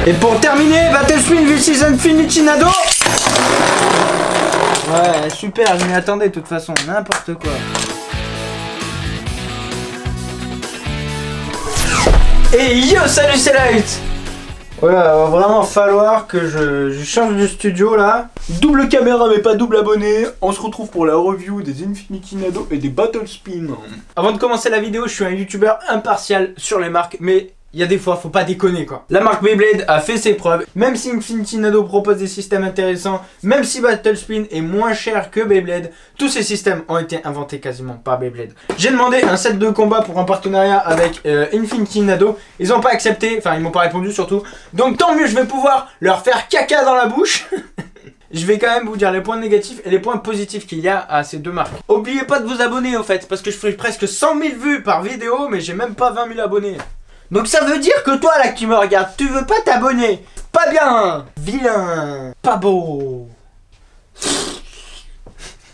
Et pour terminer, Battlefield vs Infinity Nado. Ouais, super, je m'y attendais de toute façon, n'importe quoi. Et yo, salut, c'est Light. Ouais, va vraiment falloir que je change de studio là. Double caméra mais pas double abonné. On se retrouve pour la review des Infinity Nado et des Battle Spin. Avant de commencer la vidéo, je suis un youtubeur impartial sur les marques, mais il y a des fois, faut pas déconner quoi. La marque Beyblade a fait ses preuves. Même si Infinity Nado propose des systèmes intéressants, même si Battle Spin est moins cher que Beyblade, tous ces systèmes ont été inventés quasiment par Beyblade. J'ai demandé un set de combat pour un partenariat avec Infinity Nado. Ils ont pas accepté, enfin ils m'ont pas répondu surtout. Donc tant mieux, je vais pouvoir leur faire caca dans la bouche. Je vais quand même vous dire les points négatifs et les points positifs qu'il y a à ces deux marques. Oubliez pas de vous abonner au fait, parce que je fais presque 100 000 vues par vidéo, mais j'ai même pas 20 000 abonnés. Donc ça veut dire que toi là qui me regardes, tu veux pas t'abonner. Pas bien. Vilain. Pas beau.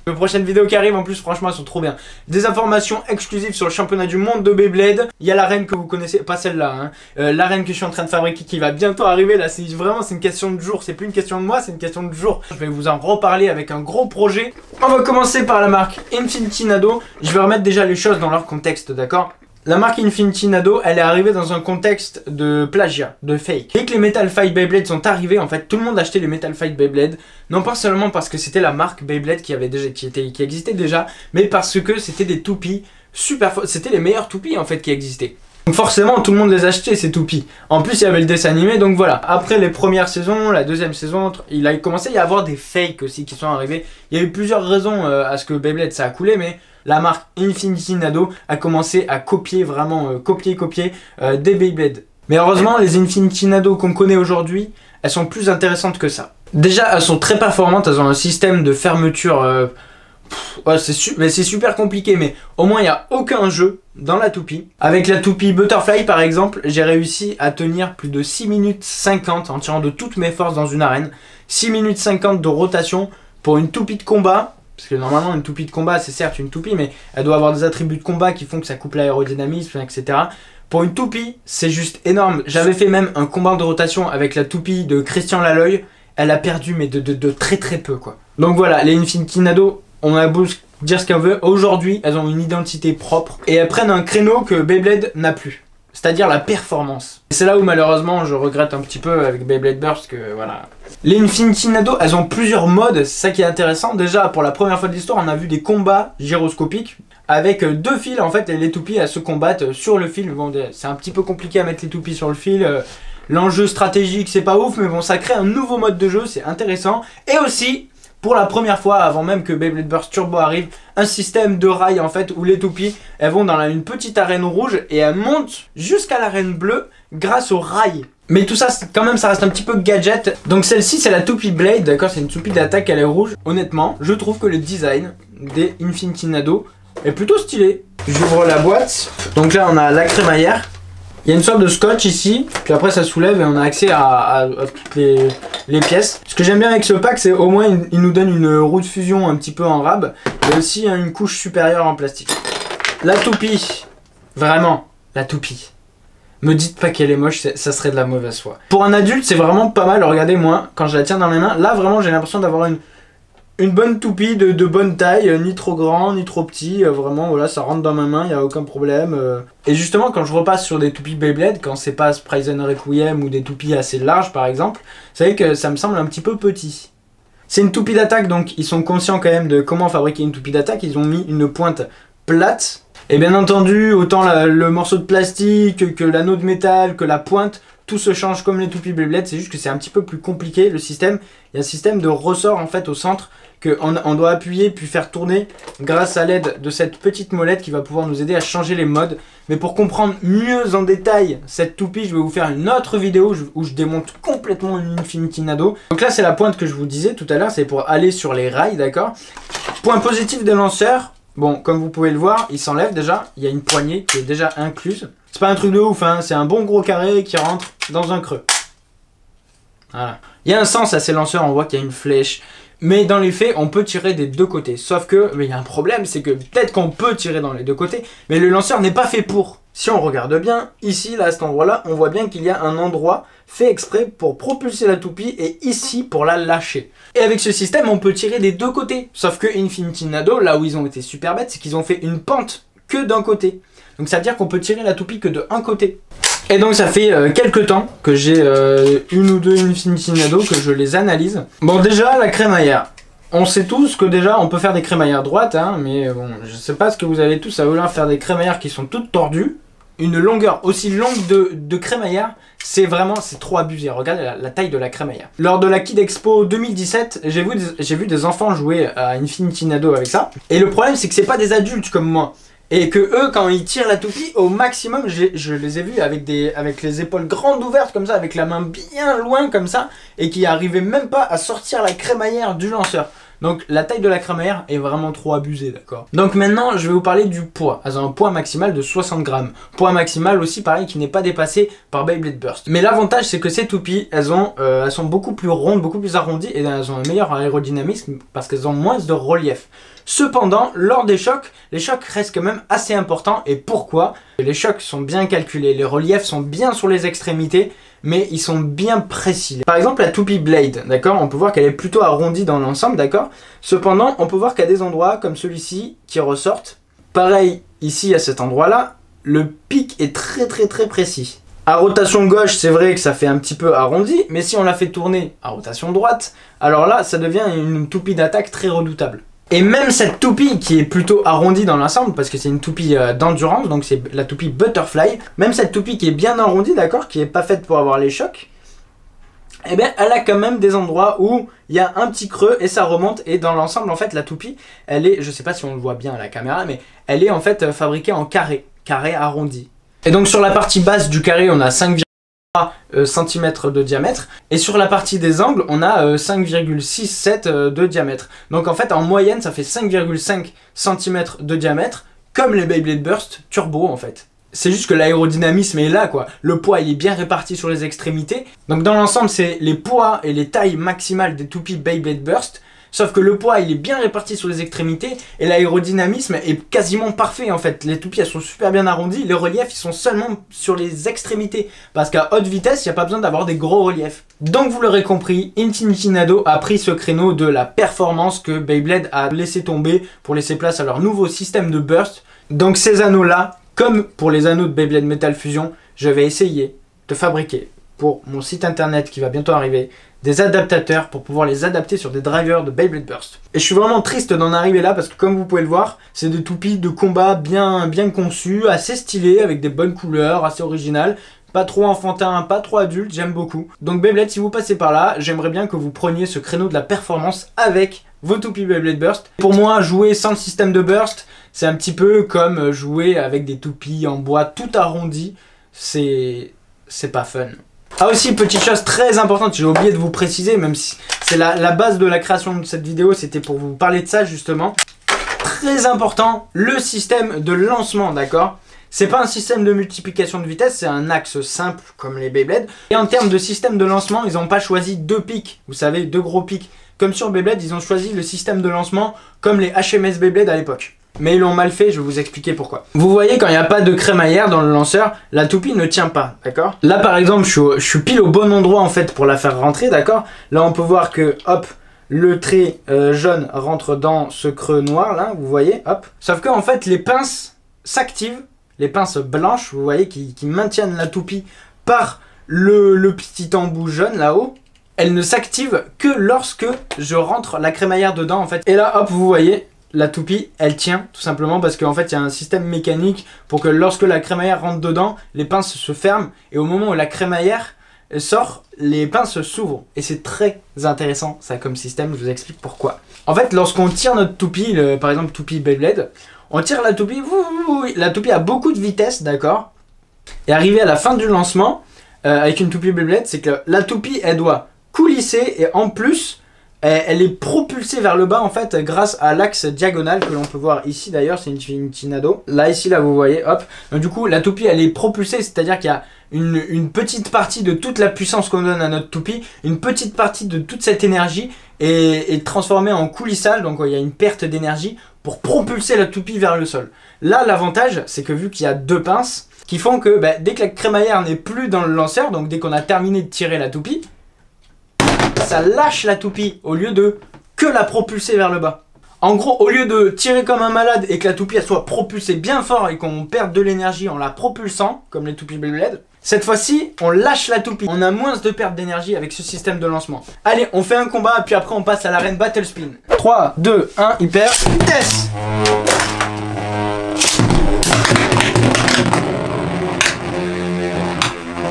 Les prochaines vidéos qui arrivent en plus franchement elles sont trop bien. Des informations exclusives sur le championnat du monde de Beyblade. Il y a l'arène que vous connaissez, pas celle-là hein. L'arène que je suis en train de fabriquer qui va bientôt arriver. Là c'est vraiment une question de jour. C'est plus une question de moi, c'est une question de jour. Je vais vous en reparler avec un gros projet. On va commencer par la marque Infinity Nado. Je vais remettre déjà les choses dans leur contexte, d'accord? La marque Infinity Nado, elle est arrivée dans un contexte de plagiat, de fake. Dès que les Metal Fight Beyblade sont arrivés, en fait, tout le monde achetait les Metal Fight Beyblade. Non pas seulement parce que c'était la marque Beyblade qui existait déjà, mais parce que c'était des toupies super forts. C'était les meilleurs toupies en fait qui existaient. Donc forcément, tout le monde les achetait ces toupies. En plus, il y avait le dessin animé, donc voilà. Après les premières saisons, la deuxième saison, il a commencé à y avoir des fakes aussi qui sont arrivés. Il y a eu plusieurs raisons à ce que Beyblade ça a coulé, mais la marque Infinity Nado a commencé à copier vraiment, copier des Beyblade. Mais heureusement, les Infinity Nado qu'on connaît aujourd'hui, elles sont plus intéressantes que ça. Déjà, elles sont très performantes, elles ont un système de fermeture... ouais, c'est super compliqué, mais au moins il n'y a aucun jeu dans la toupie. Avec la toupie Butterfly par exemple, j'ai réussi à tenir plus de 6 minutes 50 en tirant de toutes mes forces dans une arène. 6 minutes 50 de rotation pour une toupie de combat. Parce que normalement une toupie de combat c'est certes une toupie, mais elle doit avoir des attributs de combat qui font que ça coupe l'aérodynamisme, etc. Pour une toupie, c'est juste énorme. J'avais fait même un combat de rotation avec la toupie de Christian Laloy. Elle a perdu mais de très très peu quoi. Donc voilà, les Infinity Nado, on a beau dire ce qu'on veut, aujourd'hui elles ont une identité propre et elles prennent un créneau que Beyblade n'a plus, c'est-à-dire la performance. C'est là où malheureusement je regrette un petit peu avec Beyblade Burst que voilà. Les Infinity Nado, elles ont plusieurs modes, c'est ça qui est intéressant. Déjà pour la première fois de l'histoire on a vu des combats gyroscopiques avec deux fils en fait, et les toupies elles se combattent sur le fil. Bon, c'est un petit peu compliqué à mettre les toupies sur le fil. L'enjeu stratégique c'est pas ouf, mais bon ça crée un nouveau mode de jeu, c'est intéressant. Et aussi pour la première fois, avant même que Beyblade Burst Turbo arrive, un système de rails en fait où les toupies elles vont dans une petite arène rouge et elles montent jusqu'à l'arène bleue grâce aux rails. Mais tout ça quand même ça reste un petit peu gadget. Donc celle-ci c'est la toupie Blade, d'accord, c'est une toupie d'attaque, elle est rouge. Honnêtement, je trouve que le design des Infinity Nado est plutôt stylé. J'ouvre la boîte, donc là on a la crémaillère. Il y a une sorte de scotch ici, puis après ça soulève et on a accès à toutes les pièces. Ce que j'aime bien avec ce pack, c'est au moins il nous donne une roue de fusion un petit peu en rab, et aussi une couche supérieure en plastique. La toupie, vraiment, la toupie. Me dites pas qu'elle est moche, ça serait de la mauvaise foi. Pour un adulte, c'est vraiment pas mal. Regardez moi, quand je la tiens dans mes mains, là vraiment j'ai l'impression d'avoir une bonne toupie de bonne taille, ni trop grand, ni trop petit, vraiment voilà, ça rentre dans ma main, il n'y a aucun problème. Et justement quand je repasse sur des toupies Beyblade, quand c'est pas Spryzen Requiem ou des toupies assez larges par exemple, vous savez que ça me semble un petit peu petit. C'est une toupie d'attaque, donc ils sont conscients quand même de comment fabriquer une toupie d'attaque, ils ont mis une pointe plate. Et bien entendu, autant le morceau de plastique que l'anneau de métal, que la pointe, tout se change comme les toupies Beyblade, c'est juste que c'est un petit peu plus compliqué le système. Il y a un système de ressort en fait au centre qu'on doit appuyer puis faire tourner grâce à l'aide de cette petite molette qui va pouvoir nous aider à changer les modes. Mais pour comprendre mieux en détail cette toupie, je vais vous faire une autre vidéo où je démonte complètement une Infinity Nado. Donc là c'est la pointe que je vous disais tout à l'heure, c'est pour aller sur les rails, d'accord. Point positif des lanceurs, bon comme vous pouvez le voir, il s'enlève déjà, il y a une poignée qui est déjà incluse. C'est pas un truc de ouf, hein, c'est un bon gros carré qui rentre dans un creux. Voilà. Il y a un sens à ces lanceurs, on voit qu'il y a une flèche. Mais dans les faits, on peut tirer des deux côtés. Sauf que, il y a un problème, c'est que peut-être qu'on peut tirer dans les deux côtés, mais le lanceur n'est pas fait pour. Si on regarde bien, ici, là, à cet endroit-là, on voit bien qu'il y a un endroit fait exprès pour propulser la toupie et ici pour la lâcher. Et avec ce système, on peut tirer des deux côtés. Sauf que Infinity Nado, là où ils ont été super bêtes, c'est qu'ils ont fait une pente que d'un côté. Donc ça veut dire qu'on peut tirer la toupie que de un côté. Et donc ça fait quelques temps que j'ai une ou deux Infinity Nado, que je les analyse. Bon, déjà la crémaillère. On sait tous que déjà on peut faire des crémaillères droites, hein, mais bon, je sais pas ce que vous avez tous à vouloir faire des crémaillères qui sont toutes tordues. Une longueur aussi longue de crémaillère, c'est trop abusé. Regardez la taille de la crémaillère. Lors de la Kid Expo 2017, j'ai vu des enfants jouer à Infinity Nado avec ça. Et le problème, c'est que c'est pas des adultes comme moi. Et que eux, quand ils tirent la toupie, au maximum, je les ai vus avec les épaules grandes ouvertes comme ça, avec la main bien loin comme ça, et qui arrivaient même pas à sortir la crémaillère du lanceur. Donc la taille de la crémaillère est vraiment trop abusée, d'accord. Donc maintenant, je vais vous parler du poids. Elles ont un poids maximal de 60 grammes. Poids maximal aussi, pareil, qui n'est pas dépassé par Beyblade Burst. Mais l'avantage, c'est que ces toupies, elles sont beaucoup plus rondes, beaucoup plus arrondies, et elles ont un meilleur aérodynamisme parce qu'elles ont moins de relief. Cependant, lors des chocs, les chocs restent quand même assez importants. Et pourquoi? Les chocs sont bien calculés, les reliefs sont bien sur les extrémités, mais ils sont bien précis. Par exemple, la toupie Blade, d'accord, on peut voir qu'elle est plutôt arrondie dans l'ensemble, d'accord. Cependant, on peut voir qu'à des endroits comme celui-ci qui ressortent, pareil ici à cet endroit-là, le pic est très précis. À rotation gauche, c'est vrai que ça fait un petit peu arrondi, mais si on la fait tourner à rotation droite, alors là, ça devient une toupie d'attaque très redoutable. Et même cette toupie qui est plutôt arrondie dans l'ensemble, parce que c'est une toupie d'endurance, donc c'est la toupie Butterfly, même cette toupie qui est bien arrondie, d'accord, qui est pas faite pour avoir les chocs, eh bien elle a quand même des endroits où il y a un petit creux et ça remonte, et dans l'ensemble en fait la toupie, elle est, je sais pas si on le voit bien à la caméra, mais elle est en fait fabriquée en carré arrondi. Et donc sur la partie basse du carré, on a 5,3 cm de diamètre, et sur la partie des angles on a 5,67 de diamètre. Donc en fait en moyenne ça fait 5,5 cm de diamètre, comme les Beyblade Burst Turbo en fait. C'est juste que l'aérodynamisme est là, quoi. Le poids il est bien réparti sur les extrémités. Donc dans l'ensemble c'est les poids et les tailles maximales des toupies Beyblade Burst. Sauf que le poids il est bien réparti sur les extrémités et l'aérodynamisme est quasiment parfait en fait. Les toupies elles sont super bien arrondies, les reliefs ils sont seulement sur les extrémités. Parce qu'à haute vitesse il n'y a pas besoin d'avoir des gros reliefs. Donc vous l'aurez compris, Infinity Nado a pris ce créneau de la performance que Beyblade a laissé tomber pour laisser place à leur nouveau système de burst. Donc ces anneaux là, comme pour les anneaux de Beyblade Metal Fusion, je vais essayer de fabriquer pour mon site internet qui va bientôt arriver des adaptateurs pour pouvoir les adapter sur des drivers de Beyblade Burst. Et je suis vraiment triste d'en arriver là parce que comme vous pouvez le voir, c'est des toupies de combat bien conçues, assez stylées, avec des bonnes couleurs, assez originales. Pas trop enfantin, pas trop adulte, j'aime beaucoup. Donc Beyblade, si vous passez par là, j'aimerais bien que vous preniez ce créneau de la performance avec vos toupies Beyblade Burst. Pour moi, jouer sans le système de burst, c'est un petit peu comme jouer avec des toupies en bois tout arrondies. C'est pas fun. Ah aussi, petite chose très importante, j'ai oublié de vous préciser, même si c'est la base de la création de cette vidéo, c'était pour vous parler de ça justement. Très important, le système de lancement, d'accord? C'est pas un système de multiplication de vitesse, c'est un axe simple comme les Beyblade. Et en termes de système de lancement, ils n'ont pas choisi deux pics, vous savez, deux gros pics. Comme sur Beyblade, ils ont choisi le système de lancement comme les HMS Beyblade à l'époque. Mais ils l'ont mal fait, je vais vous expliquer pourquoi. Vous voyez, quand il n'y a pas de crémaillère dans le lanceur, la toupie ne tient pas, d'accord? Là par exemple, je suis pile au bon endroit en fait pour la faire rentrer, d'accord? Là on peut voir que, hop, le trait jaune rentre dans ce creux noir là, vous voyez, hop. Sauf que en fait les pinces s'activent, les pinces blanches, vous voyez, qui maintiennent la toupie par le petit embout jaune là-haut. Elles ne s'activent que lorsque je rentre la crémaillère dedans en fait. Et là, hop, vous voyez, la toupie, elle tient tout simplement parce qu'en fait, il y a un système mécanique pour que lorsque la crémaillère rentre dedans, les pinces se ferment et au moment où la crémaillère sort, les pinces s'ouvrent. Et c'est très intéressant ça comme système, je vous explique pourquoi. En fait, lorsqu'on tire notre toupie, par exemple toupie Beyblade, on tire la toupie a beaucoup de vitesse, d'accord? Et arrivé à la fin du lancement, avec une toupie Beyblade, c'est que la toupie, elle doit coulisser et en plus elle est propulsée vers le bas en fait grâce à l'axe diagonal que l'on peut voir ici d'ailleurs, c'est une Tinado. Là ici là vous voyez, hop. Donc, du coup la toupie elle est propulsée, c'est-à-dire qu'il y a une petite partie de toute la puissance qu'on donne à notre toupie, une petite partie de toute cette énergie est transformée en coulissage, donc il y a une perte d'énergie pour propulser la toupie vers le sol. Là l'avantage c'est que vu qu'il y a deux pinces qui font que dès que la crémaillère n'est plus dans le lanceur, donc dès qu'on a terminé de tirer la toupie, ça lâche la toupie au lieu de que la propulser vers le bas. En gros, au lieu de tirer comme un malade et que la toupie elle soit propulsée bien fort et qu'on perde de l'énergie en la propulsant, comme les toupies Beyblade, cette fois-ci, on lâche la toupie. On a moins de perte d'énergie avec ce système de lancement. Allez, on fait un combat, puis après on passe à l'arène Battle Spin. 3, 2, 1, hyper, vitesse!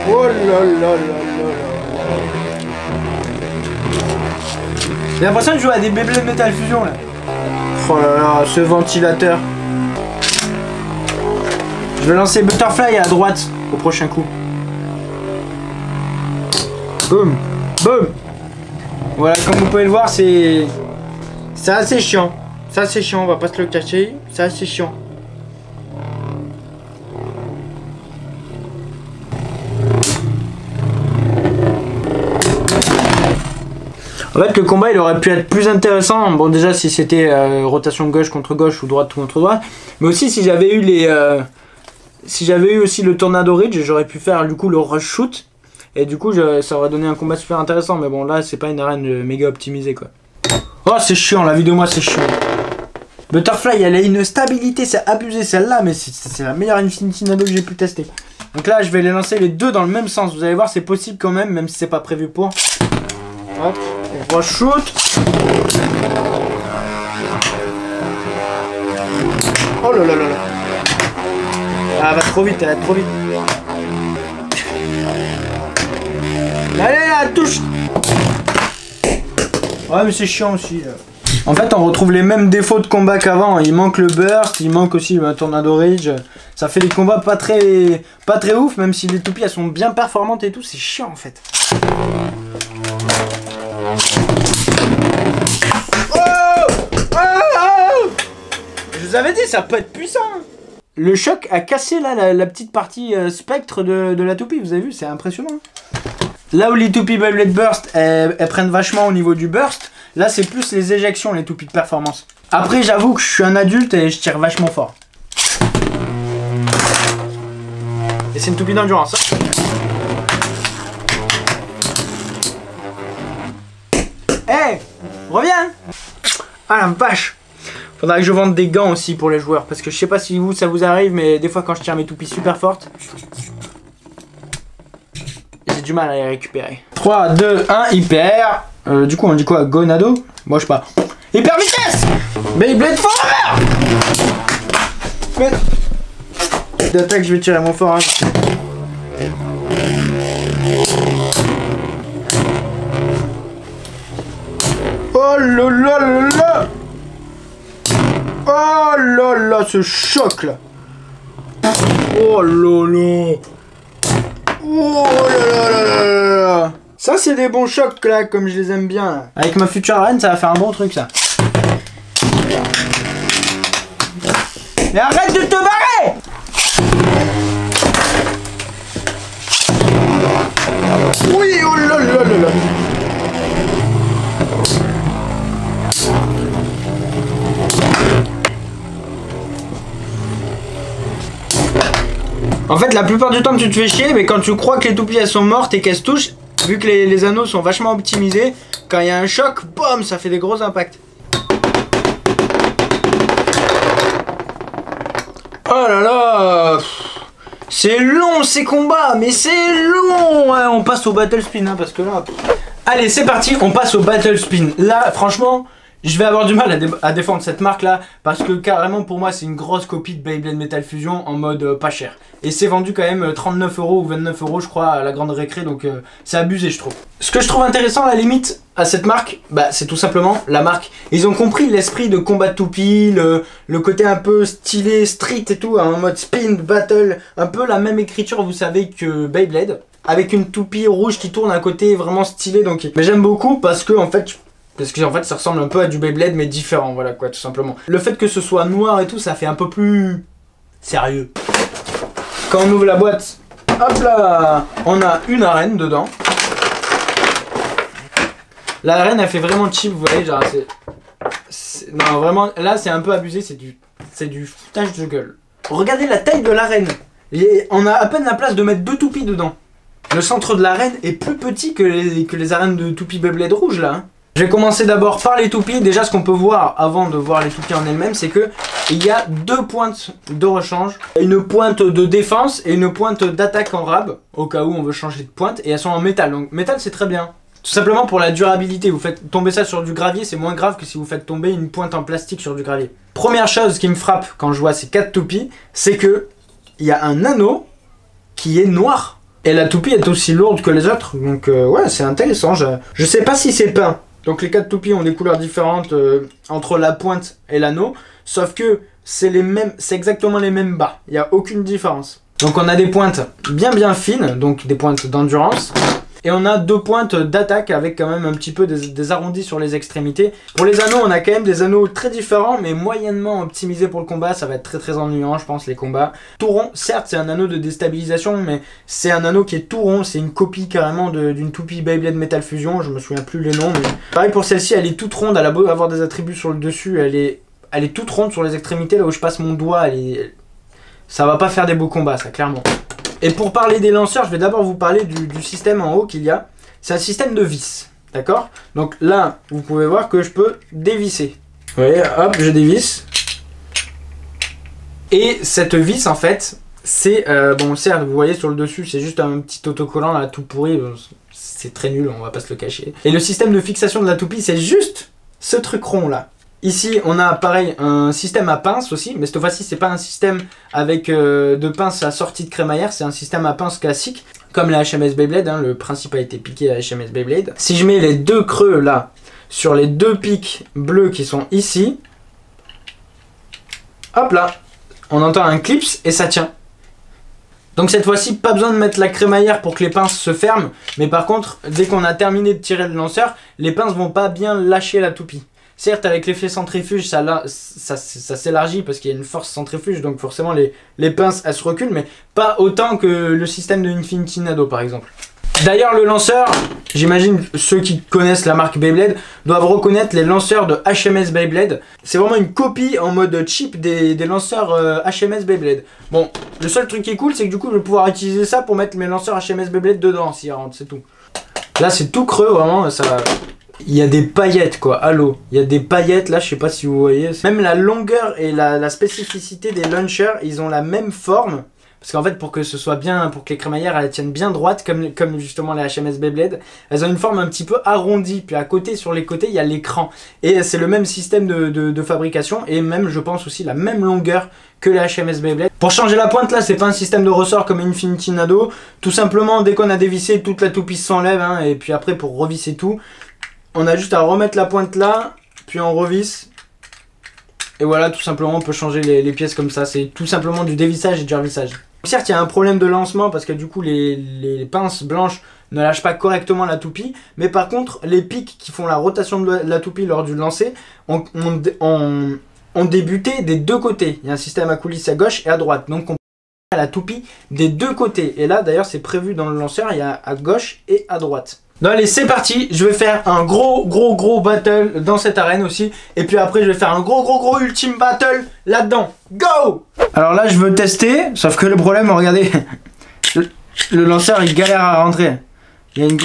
Oh là là là là. J'ai l'impression de jouer à des Beyblade Metal Fusion là. Oh là là, ce ventilateur. Je vais lancer Butterfly à droite au prochain coup. Boum, boum. Voilà, comme vous pouvez le voir, c'est assez chiant. C'est assez chiant, on va pas se le cacher. C'est assez chiant. En fait, le combat il aurait pu être plus intéressant. Bon, déjà si c'était rotation gauche contre gauche ou droite contre droite, mais aussi si j'avais eu aussi le Tornado Ridge, j'aurais pu faire du coup le rush shoot et du coup ça aurait donné un combat super intéressant. Mais bon, là c'est pas une arène méga optimisée quoi. Oh, c'est chiant, la vidéo moi c'est chiant. Butterfly elle a une stabilité, c'est abusé celle-là, mais c'est la meilleure Infinity Nado que j'ai pu tester. Donc là je vais les lancer les deux dans le même sens. Vous allez voir, c'est possible quand même si c'est pas prévu pour. Hop, on va shoot. Oh là là là là. Ah, elle va trop vite, elle va trop vite. Allez là, touche. Ouais mais c'est chiant aussi là. En fait on retrouve les mêmes défauts de combat qu'avant. Il manque le burst, il manque aussi le Tornado Ridge. Ça fait des combats pas très ouf, même si les toupies elles sont bien performantes et tout, c'est chiant en fait. Je vous avais dit, ça peut être puissant. Le choc a cassé là la petite partie spectre de la toupie, vous avez vu, c'est impressionnant. Là où les toupies Beyblade Burst elles prennent vachement au niveau du burst, là c'est plus les éjections, les toupies de performance. Après j'avoue que je suis un adulte et je tire vachement fort. Et c'est une toupie d'endurance. Hey, reviens. Ah la vache. Faudra que je vende des gants aussi pour les joueurs, parce que je sais pas si vous ça vous arrive, mais des fois quand je tire mes toupies super fortes, j'ai du mal à les récupérer. 3, 2, 1, hyper. Du coup on dit quoi? Gonado? Moi je sais pas. Hyper vitesse. Beyblade Forever. Mais d'attaque je vais tirer mon fort hein. Oh là là là là. Oh là là, ce choc là. Oh là là. Oh là là là là là. Ça c'est des bons chocs là, comme je les aime bien là. Avec ma future arène ça va faire un bon truc ça. Mais arrête de te barrer. Oui, oh là là là là. En fait la plupart du temps tu te fais chier, mais quand tu crois que les toupies elles sont mortes et qu'elles se touchent, vu que les anneaux sont vachement optimisés, quand il y a un choc, boum, ça fait des gros impacts. Oh là là. C'est long ces combats, mais c'est long ouais, on passe au Battle Spin hein, parce que là... Allez c'est parti, on passe au Battle Spin. Là franchement... Je vais avoir du mal à défendre cette marque là parce que carrément pour moi c'est une grosse copie de Beyblade Metal Fusion en mode pas cher. Et c'est vendu quand même 39 € ou 29 € je crois à la grande récré, donc c'est abusé je trouve. Ce que je trouve intéressant à la limite à cette marque, bah, c'est tout simplement la marque. Ils ont compris l'esprit de combat de toupie, le côté un peu stylé, street et tout, en mode spin, battle, un peu la même écriture vous savez que Beyblade. Avec une toupie rouge qui tourne à côté vraiment stylé donc. Mais j'aime beaucoup parce que en fait Parce que en fait ça ressemble un peu à du Beyblade mais différent, voilà quoi, tout simplement. Le fait que ce soit noir et tout, ça fait un peu plus sérieux. Quand on ouvre la boîte, hop là, on a une arène dedans. La arène elle fait vraiment cheap, vous voyez, genre non vraiment, là c'est un peu abusé, c'est du foutage de gueule. Regardez la taille de l'arène. On a à peine la place de mettre 2 toupies dedans. Le centre de l'arène est plus petit que les arènes de toupies Beyblade rouge là. Hein. Je vais commencer d'abord par les toupies. Déjà ce qu'on peut voir avant de voir les toupies en elles-mêmes, c'est que il y a 2 pointes de rechange. Une pointe de défense et une pointe d'attaque en rab, au cas où on veut changer de pointe, et elles sont en métal. Donc métal c'est très bien. Tout simplement pour la durabilité, vous faites tomber ça sur du gravier, c'est moins grave que si vous faites tomber une pointe en plastique sur du gravier. Première chose qui me frappe quand je vois ces 4 toupies, c'est que il y a un anneau qui est noir. Et la toupie est aussi lourde que les autres, donc ouais, c'est intéressant. Je sais pas si c'est peint. Donc les 4 toupies ont des couleurs différentes entre la pointe et l'anneau, sauf que c'est exactement les mêmes bas. Il n'y a aucune différence. Donc on a des pointes bien fines, donc des pointes d'endurance. Et on a 2 pointes d'attaque avec quand même un petit peu des arrondis sur les extrémités. Pour les anneaux, on a quand même des anneaux très différents, mais moyennement optimisés pour le combat. Ça va être très ennuyant, je pense, les combats. Tout rond, certes, c'est un anneau de déstabilisation, mais c'est un anneau qui est tout rond. C'est une copie carrément d'une toupie Beyblade Metal Fusion. Je me souviens plus les noms, mais pareil pour celle-ci, elle est toute ronde. Elle a beau avoir des attributs sur le dessus, elle est toute ronde sur les extrémités. Là où je passe mon doigt, ça va pas faire des beaux combats, ça, clairement. Et pour parler des lanceurs, je vais d'abord vous parler du système en haut qu'il y a. C'est un système de vis, d'accord? Donc là, vous pouvez voir que je peux dévisser. Vous voyez, hop, je dévisse. Et cette vis, en fait, c'est... bon, certes, vous voyez sur le dessus, c'est juste un petit autocollant là, tout pourri. C'est très nul, on va pas se le cacher. Et le système de fixation de la toupie, c'est juste ce truc rond là. Ici, on a pareil un système à pince aussi, mais cette fois-ci, c'est pas un système avec de pince assortie de crémaillère, c'est un système à pince classique, comme la HMS Beyblade, hein, le principe a été piqué à HMS Beyblade. Si je mets les 2 creux là, sur les 2 pics bleus qui sont ici, hop là, on entend un clips et ça tient. Donc cette fois-ci, pas besoin de mettre la crémaillère pour que les pinces se ferment, mais par contre, dès qu'on a terminé de tirer le lanceur, les pinces vont pas bien lâcher la toupie. Certes, avec l'effet centrifuge, ça s'élargit parce qu'il y a une force centrifuge, donc forcément les pinces elles se reculent, mais pas autant que le système de Infinity Nado par exemple. D'ailleurs, le lanceur, j'imagine ceux qui connaissent la marque Beyblade doivent reconnaître les lanceurs de HMS Beyblade. C'est vraiment une copie en mode cheap des lanceurs HMS Beyblade. Bon, le seul truc qui est cool, c'est que du coup, je vais pouvoir utiliser ça pour mettre mes lanceurs HMS Beyblade dedans, s'ils rentrent, c'est tout. Là, c'est tout creux, vraiment, ça... Il y a des paillettes quoi, allô, il y a des paillettes là, je sais pas si vous voyez. Même la longueur et la spécificité des launchers, ils ont la même forme. Parce qu'en fait, pour que ce soit bien, pour que les crémaillères elles tiennent bien droite, comme justement les HMS Beyblade, elles ont une forme un petit peu arrondie. Puis à côté, sur les côtés, il y a l'écran. Et c'est le même système de fabrication et même, je pense aussi, la même longueur que les HMS Beyblade. Pour changer la pointe là, c'est pas un système de ressort comme Infinity Nado. Tout simplement, dès qu'on a dévissé, toute la toupie s'enlève. Hein, et puis après, pour revisser tout, on a juste à remettre la pointe là, puis on revisse. Et voilà, tout simplement, on peut changer les pièces comme ça. C'est tout simplement du dévissage et du revissage. Certes, il y a un problème de lancement parce que du coup, les pinces blanches ne lâchent pas correctement la toupie. Mais par contre, les pics qui font la rotation de la toupie lors du lancer ont débuté des 2 côtés. Il y a un système à coulisses à gauche et à droite. Donc, on peut la toupie des 2 côtés. Et là, d'ailleurs, c'est prévu dans le lanceur. Il y a à gauche et à droite. Donc allez, c'est parti, je vais faire un gros battle dans cette arène aussi. Et puis après, je vais faire un gros ultime battle là-dedans. Go! Alors là, je veux tester, sauf que le problème, regardez, le lanceur, il galère à rentrer. Il y a une...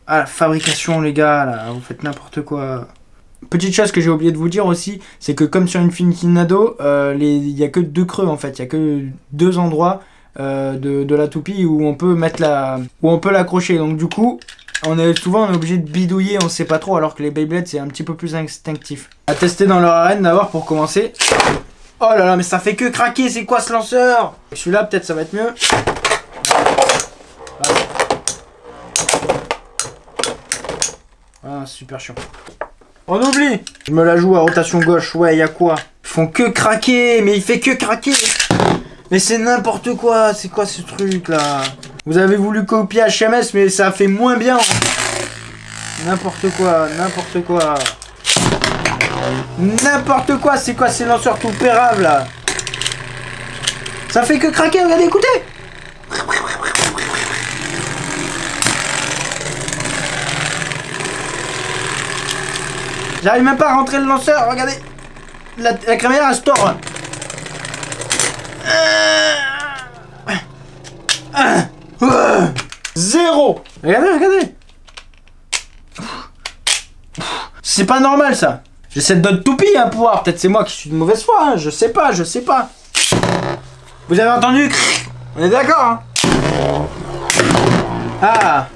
Ah, la fabrication, les gars, là, vous faites n'importe quoi. Petite chose que j'ai oublié de vous dire aussi, c'est que comme sur Infinity Nado, il n'y a que 2 creux en fait, il n'y a que 2 endroits de la toupie où on peut mettre où on peut l'accrocher. Donc du coup, souvent on est obligé de bidouiller, on sait pas trop, alors que les Beyblade c'est un petit peu plus instinctif. À tester dans leur arène d'abord pour commencer. Oh là là, mais ça fait que craquer, c'est quoi ce lanceur? Celui-là peut-être ça va être mieux. Ah, super chiant. On oublie. Je me la joue à rotation gauche, ouais, y a quoi? Ils font que craquer, mais il fait que craquer. Mais c'est n'importe quoi, c'est quoi ce truc là? Vous avez voulu copier HMS, mais ça fait moins bien. N'importe quoi, n'importe quoi. N'importe quoi, c'est quoi ces lanceurs tout pérables là? Ça fait que craquer, regardez, écoutez. J'arrive même pas à rentrer le lanceur, regardez. La crémaillère elle se tord. Zéro. Regardez, regardez. C'est pas normal ça. J'essaie de donner toupie à pouvoir. Peut-être c'est moi qui suis de mauvaise foi, hein. Je sais pas, je sais pas. Vous avez entendu? On est d'accord, hein? Ah.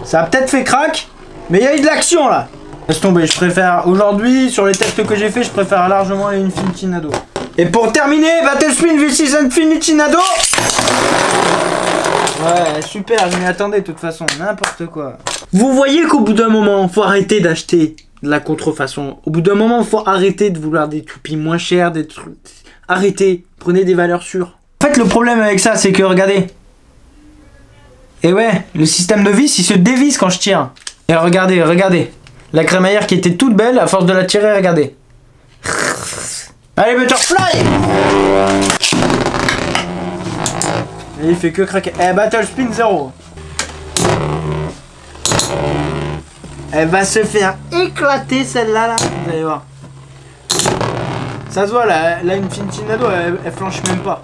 Ça a peut-être fait crack, mais il y a eu de l'action là. Laisse tomber, je préfère aujourd'hui, sur les tests que j'ai fait, je préfère largement les Infinity Nado. Et pour terminer, Battle Spin V6 Infinity Nado. Ouais, super, je m'y attendais de toute façon, n'importe quoi. Vous voyez qu'au bout d'un moment, faut arrêter d'acheter de la contrefaçon. Au bout d'un moment, faut arrêter de vouloir des toupies moins chères, des trucs... Arrêtez, prenez des valeurs sûres. En fait, le problème avec ça, c'est que, regardez. Et ouais, le système de vis, il se dévisse quand je tire. Et regardez, regardez. La crémaillère qui était toute belle, à force de la tirer, regardez. Allez, Butterfly! Et il fait que craquer. Eh, Battle Spin 0. Elle va se faire éclater celle-là, là. Vous allez voir. Ça se voit, là, Infinity Nado, elle flanche même pas.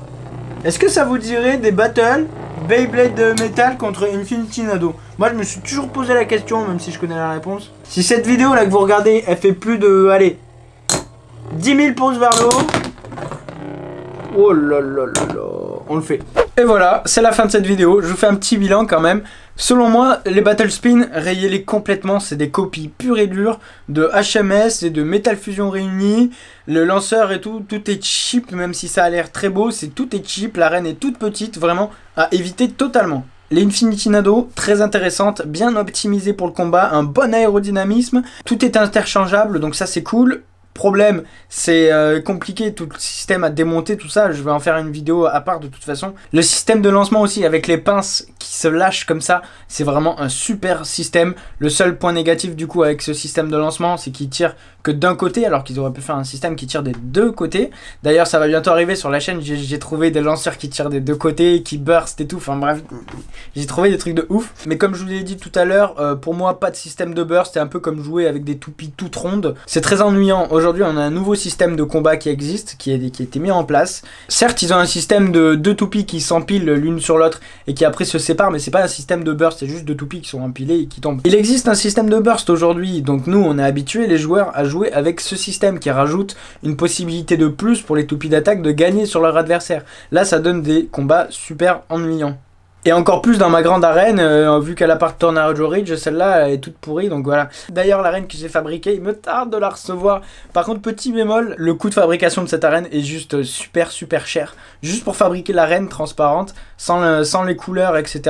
Est-ce que ça vous dirait des battles Beyblade Metal contre Infinity Nado? Moi, je me suis toujours posé la question, même si je connais la réponse. Si cette vidéo, là, que vous regardez, elle fait plus de, allez, 10 000 pouces vers le haut. Oh là là là là. On le fait. Et voilà, c'est la fin de cette vidéo. Je vous fais un petit bilan quand même. Selon moi, les Battle Spin, rayez-les complètement. C'est des copies pures et dures de HMS et de Metal Fusion réunis. Le lanceur et tout, tout est cheap, même si ça a l'air très beau. Tout est cheap, l'arène est toute petite, vraiment à éviter totalement. Les Infinity Nado, très intéressantes, bien optimisées pour le combat, un bon aérodynamisme. Tout est interchangeable, donc ça c'est cool. Problème, c'est compliqué, tout le système à démonter, tout ça, je vais en faire une vidéo à part de toute façon. Le système de lancement aussi, avec les pinces qui se lâchent comme ça, c'est vraiment un super système. Le seul point négatif du coup avec ce système de lancement, c'est qu'il tire que d'un côté, alors qu'ils auraient pu faire un système qui tire des deux côtés. D'ailleurs, ça va bientôt arriver sur la chaîne, j'ai trouvé des lanceurs qui tirent des deux côtés, qui burst et tout, enfin bref, j'ai trouvé des trucs de ouf. Mais comme je vous l'ai dit tout à l'heure, pour moi, pas de système de burst, c'est un peu comme jouer avec des toupies toutes rondes. C'est très ennuyant. Aujourd'hui, on a un nouveau système de combat qui existe, qui a été mis en place. Certes, ils ont un système de deux toupies qui s'empilent l'une sur l'autre et qui après se séparent, mais c'est pas un système de burst, c'est juste deux toupies qui sont empilées et qui tombent. Il existe un système de burst aujourd'hui, donc nous, on est habitués, les joueurs, à jouer avec ce système qui rajoute une possibilité de plus pour les toupies d'attaque de gagner sur leur adversaire. Là, ça donne des combats super ennuyants. Et encore plus dans ma grande arène, vu qu'elle appartient à Joe Ridge, celle-là elle est toute pourrie, donc voilà. D'ailleurs, l'arène que j'ai fabriquée, il me tarde de la recevoir. Par contre, petit bémol, le coût de fabrication de cette arène est juste super cher. Juste pour fabriquer l'arène transparente, sans les couleurs, etc.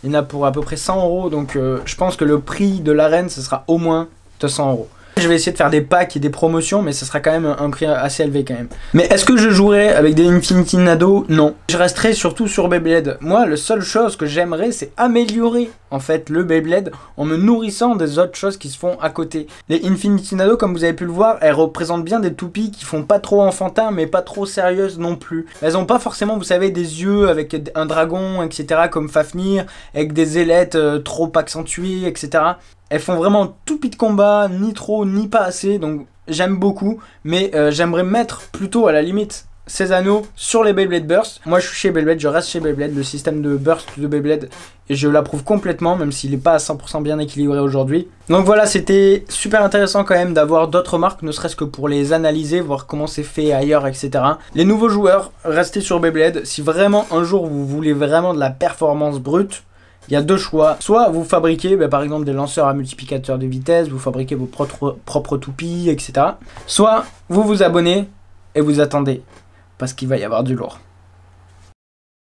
Il y en a pour à peu près 100 €, donc je pense que le prix de l'arène, ce sera au moins 200 €. Je vais essayer de faire des packs et des promotions, mais ce sera quand même un prix assez élevé quand même. Mais est-ce que je jouerai avec des Infinity Nado? Non. Je resterai surtout sur Beyblade. Moi, la seule chose que j'aimerais, c'est améliorer en fait le Beyblade en me nourrissant des autres choses qui se font à côté. Les Infinity Nado, comme vous avez pu le voir, elles représentent bien des toupies qui font pas trop enfantin, mais pas trop sérieuses non plus. Elles ont pas forcément, vous savez, des yeux avec un dragon, etc. comme Fafnir, avec des ailettes trop accentuées, etc. Elles font vraiment toupie de combat, ni trop, ni pas assez, donc j'aime beaucoup, mais j'aimerais mettre plutôt à la limite ces anneaux sur les Beyblade Burst. Moi je suis chez Beyblade, je reste chez Beyblade, le système de burst de Beyblade, et je l'approuve complètement, même s'il n'est pas à 100% bien équilibré aujourd'hui. Donc voilà, c'était super intéressant quand même d'avoir d'autres marques, ne serait-ce que pour les analyser, voir comment c'est fait ailleurs, etc. Les nouveaux joueurs, restez sur Beyblade, si vraiment un jour vous voulez vraiment de la performance brute, il y a deux choix. Soit vous fabriquez par exemple des lanceurs à multiplicateur de vitesse, vous fabriquez vos propres toupies, etc. Soit vous vous abonnez et vous attendez, parce qu'il va y avoir du lourd.